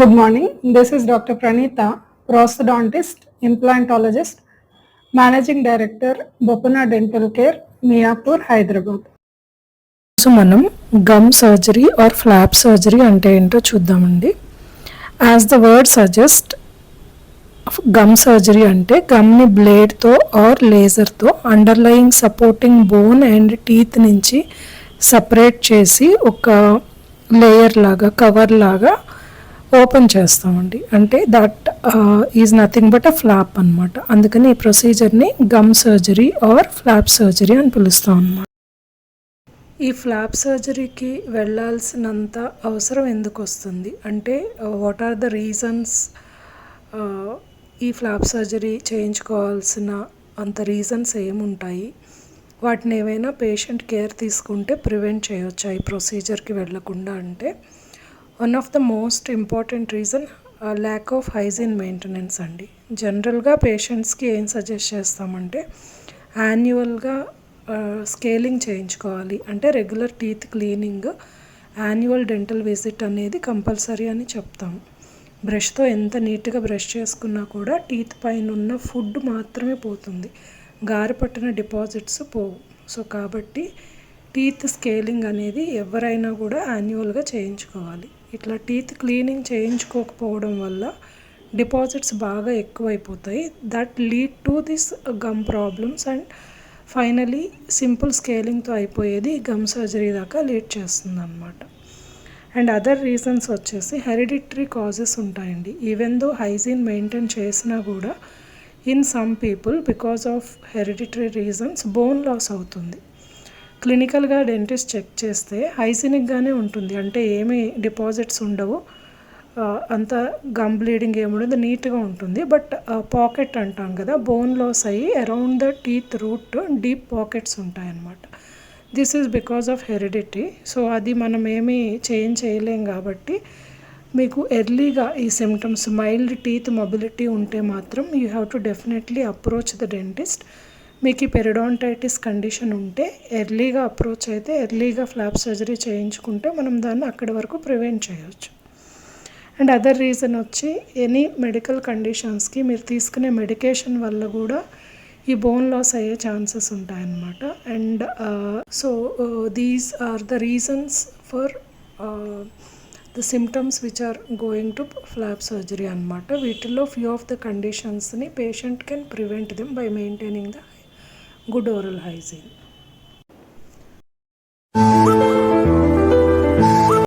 Good morning. This is Dr. Pranita, prosthodontist, implantologist, Managing Director, Bopana Dental Care, Miapur, Hyderabad. So మనం gum surgery or flap surgery అంటే ఏంటో చూద్దామండి. As the word suggest, gum surgery అంటే గమ్ని బ్లేడ్తో or లేజర్తో underlying supporting bone and teeth నుంచి separate చేసి ఒక లేయర్ లాగా కవర్ లాగా ఓపెన్ చేస్తామండి. అంటే that is nothing but a flap అనమాట. అందుకని ఈ ప్రొసీజర్ని gum surgery or flap surgery అని పిలుస్తాం అన్నమాట. ఈ ఫ్లాప్ సర్జరీకి వెళ్ళాల్సినంత అవసరం ఎందుకు వస్తుంది అంటే వాట్ ఆర్ ద రీజన్స్ ఈ ఫ్లాప్ సర్జరీ చేయించుకోవాల్సిన అంత రీజన్స్ ఏముంటాయి, వాటిని ఏమైనా పేషెంట్ కేర్ తీసుకుంటే ప్రివెంట్ చేయొచ్చా ఈ ప్రొసీజర్కి వెళ్ళకుండా అంటే one of the most important reason lack of hygiene maintenance అండి. జనరల్గా పేషెంట్స్కి ఏం సజెస్ట్ చేస్తామంటే యాన్యువల్గా స్కేలింగ్ చేయించుకోవాలి, అంటే regular teeth cleaning, annual dental visit అనేది కంపల్సరీ అని చెప్తాము. బ్రష్తో ఎంత నీట్గా బ్రష్ చేసుకున్నా కూడా టీత్ పైన ఉన్న ఫుడ్ మాత్రమే పోతుంది, గారి పట్టిన డిపాజిట్స్ పోవు. సో కాబట్టి టీత్ స్కేలింగ్ అనేది ఎవరైనా కూడా యాన్యువల్గా చేయించుకోవాలి. ఇట్లా టీత్ క్లీనింగ్ చేయించుకోకపోవడం వల్ల డిపాజిట్స్ బాగా ఎక్కువైపోతాయి. That lead to this gum problems and finally simple స్కేలింగ్తో అయిపోయేది గమ్ సర్జరీ దాకా లీడ్ చేస్తుంది అన్నమాట. అండ్ అదర్ రీజన్స్ వచ్చేసి హెరిడిటరీ కాజెస్ ఉంటాయండి. ఈవెన్ దో హైజీన్ మెయింటైన్ చేసినా కూడా in some people because of hereditary reasons bone loss అవుతుంది. క్లినికల్గా డెంటిస్ట్ చెక్ చేస్తే హైజీనిక్గానే ఉంటుంది, అంటే ఏమీ డిపాజిట్స్ ఉండవు, అంత గమ్ బ్లీడింగ్ ఏముండదు, నీట్గా ఉంటుంది. బట్ పాకెట్ అంటాం కదా, బోన్ లాస్ అయ్యి around the teeth root deep pockets ఉంటాయన్నమాట. This is because of heredity. So అది మనం ఏమీ చేంజ్ చేయలేం కాబట్టి మీకు ఎర్లీగా ఈ సిమ్టమ్స్ మైల్డ్ టీత్ మొబిలిటీ ఉంటే మాత్రం you have to definitely approach the dentist. మీకు ఈ పెరిడాంటైటిస్ కండిషన్ ఉంటే ఎర్లీగా అప్రోచ్ అయితే ఎర్లీగా ఫ్లాప్ సర్జరీ చేయించుకుంటే మనం దాన్ని అక్కడి వరకు ప్రివెంట్ చేయొచ్చు. అండ్ అదర్ రీజన్ వచ్చి ఎనీ మెడికల్ కండిషన్స్కి మీరు తీసుకునే మెడికేషన్ వల్ల కూడా ఈ బోన్ లాస్ అయ్యే ఛాన్సెస్ ఉంటాయన్నమాట. And so these are the reasons for the symptoms which are going to flap surgery అనమాట. వీటిల్లో ఫ్యూ ఆఫ్ ద కండిషన్స్ని patient can prevent them by maintaining the good oral hygiene.